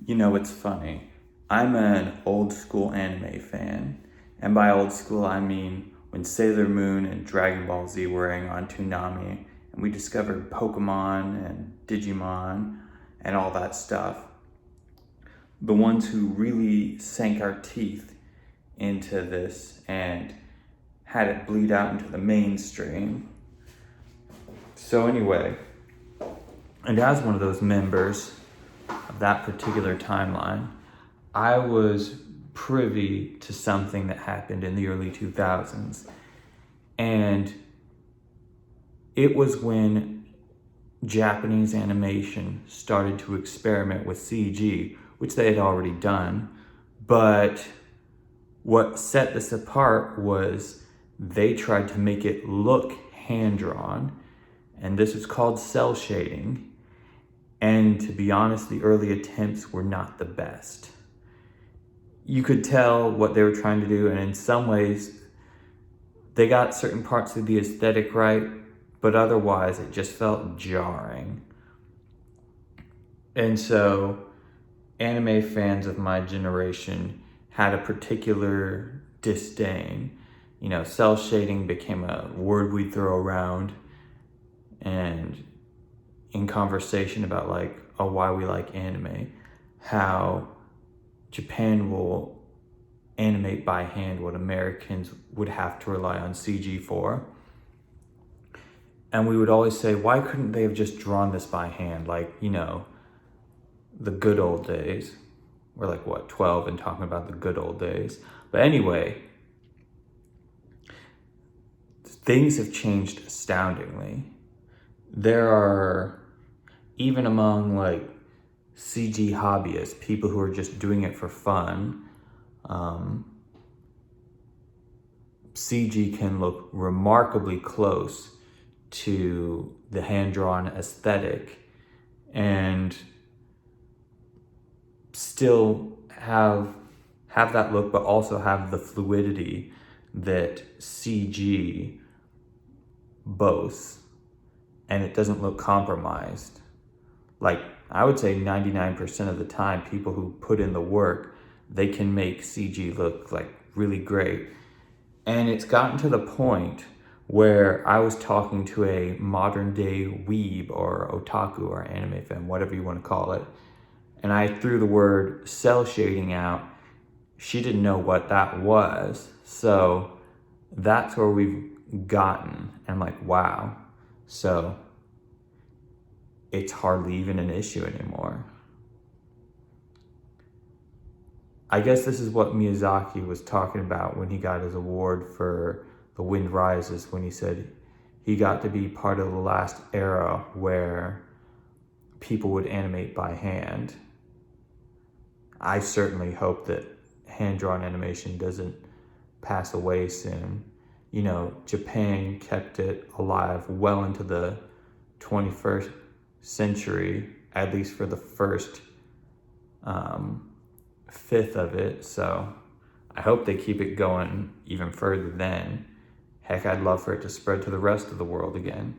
You know, it's funny. I'm an old school anime fan. And by old school, I mean when Sailor Moon and Dragon Ball Z were airing on Toonami, and we discovered Pokemon and Digimon and all that stuff. The ones who really sank our teeth into this and had it bleed out into the mainstream. So, anyway, and as one of those members of that particular timeline, I was privy to something that happened in the early 2000s. And it was when Japanese animation started to experiment with CG, which they had already done. But what set this apart was they tried to make it look hand-drawn, and this is called cell shading. And to be honest, the early attempts were not the best. You could tell what they were trying to do, and in some ways, they got certain parts of the aesthetic right, but otherwise it just felt jarring. And so, anime fans of my generation had a particular disdain. You know, cell shading became a word we throw around, and in conversation about why we like anime, how Japan will animate by hand what Americans would have to rely on CG for. And we would always say, why couldn't they have just drawn this by hand? The good old days. We're 12 and talking about the good old days. But anyway, things have changed astoundingly. There are, even among CG hobbyists, people who are just doing it for fun, CG can look remarkably close to the hand-drawn aesthetic and still have that look, but also have the fluidity that CG boasts, and it doesn't look compromised. I would say 99% of the time, people who put in the work, they can make CG look really great. And it's gotten to the point where I was talking to a modern day weeb or otaku or anime fan, whatever you want to call it, and I threw the word cell shading out. She didn't know what that was. So that's where we've gotten. And I'm wow. So it's hardly even an issue anymore. I guess this is what Miyazaki was talking about when he got his award for The Wind Rises, when he said he got to be part of the last era where people would animate by hand. I certainly hope that hand-drawn animation doesn't pass away soon. You know, Japan kept it alive well into the 21st century, at least for the first fifth of it. So I hope they keep it going even further then. Heck, I'd love for it to spread to the rest of the world again.